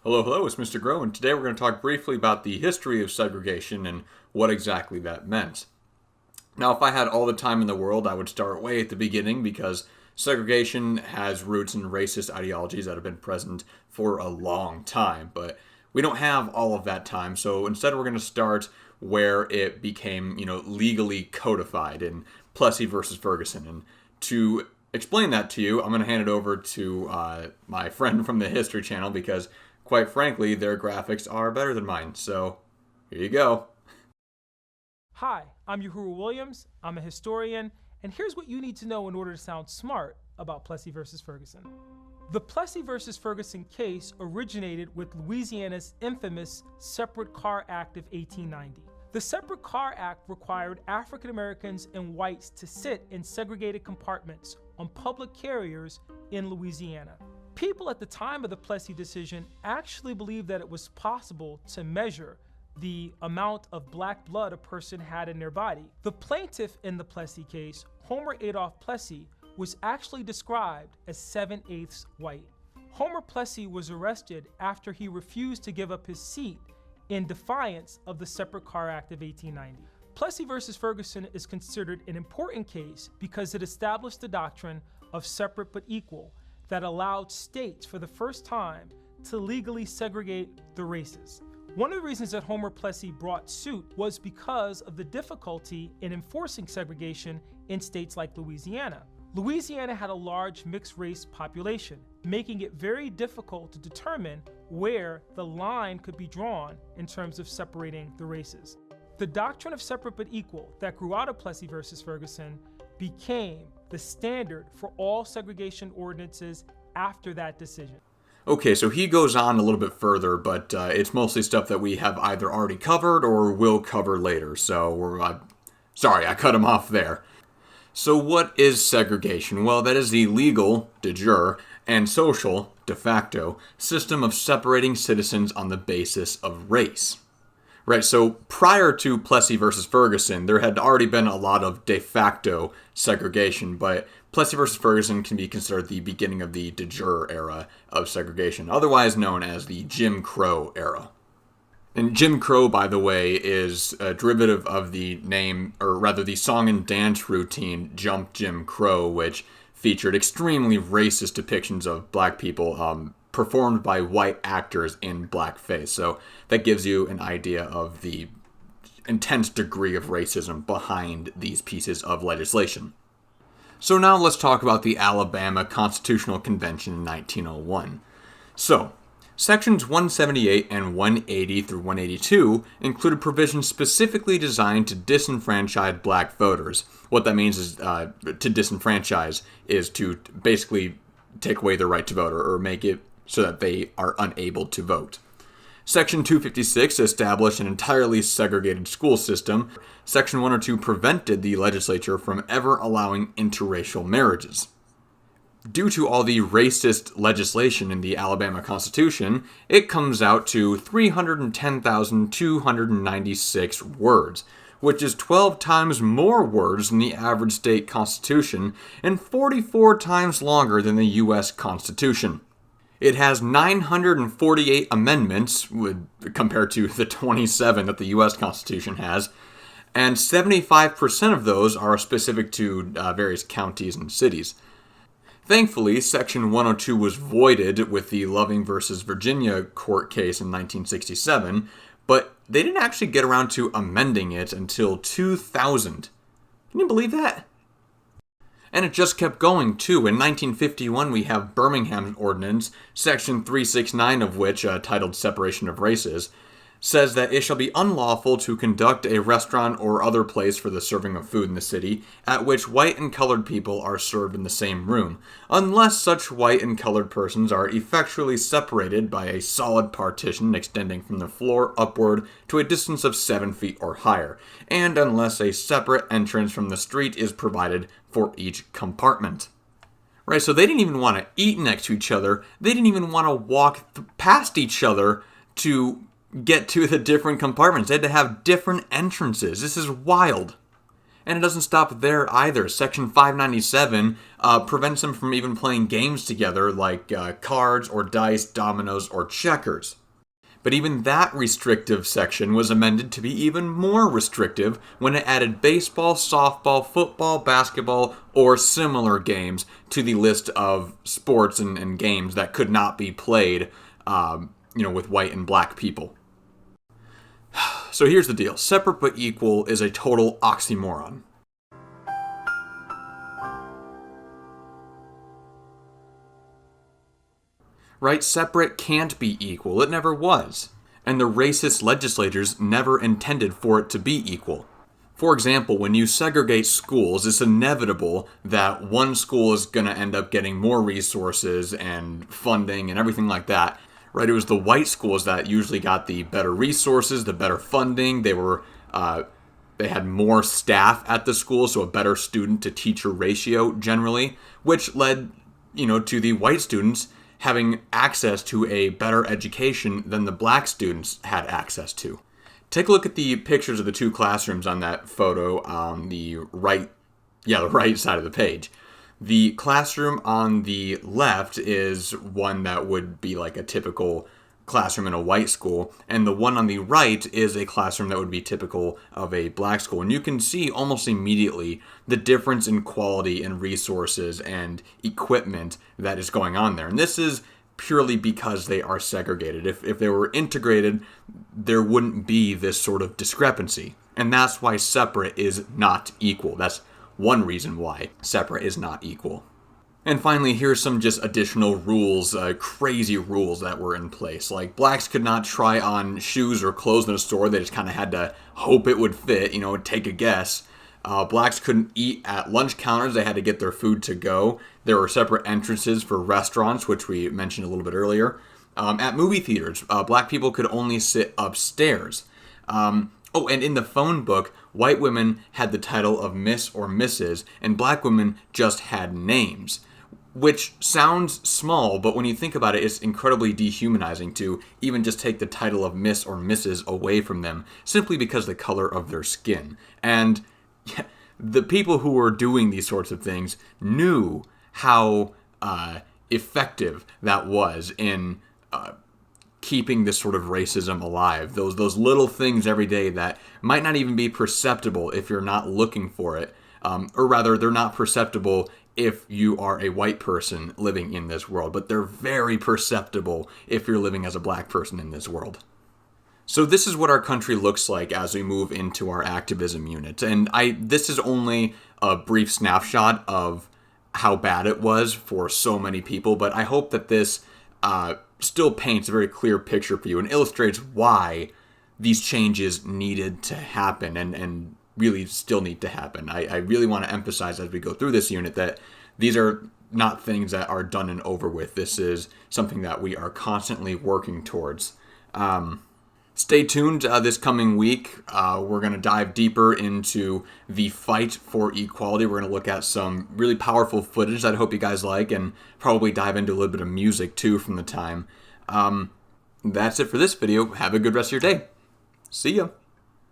Hello, hello, it's Mr. Grow, and today we're going to talk briefly about the history of segregation and what exactly that meant. Now, if I had all the time in the world, I would start way at the beginning because segregation has roots in racist ideologies that have been present for a long time, but we don't have all of that time, so instead we're going to start where it became, legally codified in Plessy versus Ferguson. And to explain that to you, I'm going to hand it over to my friend from the History Channel because, quite frankly, their graphics are better than mine. So, here you go. Hi, I'm Uhuru Williams. I'm a historian, and here's what you need to know in order to sound smart about Plessy versus Ferguson. The Plessy versus Ferguson case originated with Louisiana's infamous Separate Car Act of 1890. The Separate Car Act required African Americans and whites to sit in segregated compartments on public carriers in Louisiana. People at the time of the Plessy decision actually believed that it was possible to measure the amount of black blood a person had in their body. The plaintiff in the Plessy case, Homer Adolph Plessy, was actually described as 7/8 white. Homer Plessy was arrested after he refused to give up his seat in defiance of the Separate Car Act of 1890. Plessy versus Ferguson is considered an important case because it established the doctrine of separate but equal that allowed states for the first time to legally segregate the races. One of the reasons that Homer Plessy brought suit was because of the difficulty in enforcing segregation in states like Louisiana. Louisiana had a large mixed-race population, making it very difficult to determine where the line could be drawn in terms of separating the races. The doctrine of separate but equal that grew out of Plessy versus Ferguson became the standard for all segregation ordinances after that decision. Okay, so he goes on a little bit further, but it's mostly stuff that we have either already covered or will cover later. So sorry, I cut him off there. So what is segregation? Well, that is the legal, de jure, and social, de facto, system of separating citizens on the basis of race. Right, so prior to Plessy versus Ferguson, there had already been a lot of de facto segregation, but Plessy versus Ferguson can be considered the beginning of the de jure era of segregation, otherwise known as the Jim Crow era. And Jim Crow, by the way, is a derivative of the name, or rather the song and dance routine Jump Jim Crow, which featured extremely racist depictions of black people performed by white actors in blackface. So that gives you an idea of the intense degree of racism behind these pieces of legislation. So now let's talk about the Alabama Constitutional Convention in 1901. So, Sections 178 and 180 through 182 included provisions specifically designed to disenfranchise black voters. What that means is to disenfranchise is to basically take away their right to vote or make it so that they are unable to vote. Section 256 established an entirely segregated school system. Section 102 prevented the legislature from ever allowing interracial marriages. Due to all the racist legislation in the Alabama Constitution, it comes out to 310,296 words, which is 12 times more words than the average state constitution and 44 times longer than the U.S. Constitution. It has 948 amendments compared to the 27 that the U.S. Constitution has, and 75% of those are specific to various counties and cities. Thankfully, Section 102 was voided with the Loving versus Virginia court case in 1967, but they didn't actually get around to amending it until 2000. Can you believe that? And it just kept going, too. In 1951, we have Birmingham's Ordinance, Section 369 of which, titled Separation of Races, says that it shall be unlawful to conduct a restaurant or other place for the serving of food in the city at which white and colored people are served in the same room, unless such white and colored persons are effectually separated by a solid partition extending from the floor upward to a distance of 7 feet or higher, and unless a separate entrance from the street is provided for each compartment. Right, so they didn't even want to eat next to each other. They didn't even want to walk past each other to get to the different compartments. They had to have different entrances. This is wild. And it doesn't stop there either. Section 597 prevents them from even playing games together like cards or dice, dominoes, or checkers. But even that restrictive section was amended to be even more restrictive when it added baseball, softball, football, basketball, or similar games to the list of sports and games that could not be played, with white and black people. So here's the deal. Separate but equal is a total oxymoron. Right? Separate can't be equal. It never was. And the racist legislators never intended for it to be equal. For example, when you segregate schools, it's inevitable that one school is going to end up getting more resources and funding and everything like that. Right? It was the white schools that usually got the better resources, the better funding. They had more staff at the school, so a better student to teacher ratio generally, which led, to the white students having access to a better education than the black students had access to. Take a look at the pictures of the two classrooms on that photo on the right side of the page. The classroom on the left is one that would be like a typical classroom in a white school, and the one on the right is a classroom that would be typical of a black school. And you can see almost immediately the difference in quality and resources and equipment that is going on there. And this is purely because they are segregated. If they were integrated, there wouldn't be this sort of discrepancy. And that's why separate is not equal. That's one reason why separate is not equal. And finally, here's some just additional rules, crazy rules that were in place. Like, blacks could not try on shoes or clothes in a store. They just kind of had to hope it would fit, take a guess. Blacks couldn't eat at lunch counters. They had to get their food to go. There were separate entrances for restaurants, which we mentioned a little bit earlier. At movie theaters, black people could only sit upstairs. And in the phone book, white women had the title of Miss or Mrs., and black women just had names. Which sounds small, but when you think about it, it's incredibly dehumanizing to even just take the title of Miss or Mrs. away from them simply because of the color of their skin. And the people who were doing these sorts of things knew how effective that was in keeping this sort of racism alive. Those little things every day that might not even be perceptible if you're not looking for it. Or rather, they're not perceptible if you are a white person living in this world, but they're very perceptible if you're living as a black person in this world. So this is what our country looks like as we move into our activism unit. And this is only a brief snapshot of how bad it was for so many people, but I hope that this still paints a very clear picture for you and illustrates why these changes needed to happen and really still need to happen. I really want to emphasize as we go through this unit that these are not things that are done and over with. This is something that we are constantly working towards. Stay tuned this coming week. We're going to dive deeper into the fight for equality. We're going to look at some really powerful footage that I hope you guys like and probably dive into a little bit of music too from the time. That's it for this video. Have a good rest of your day. See ya.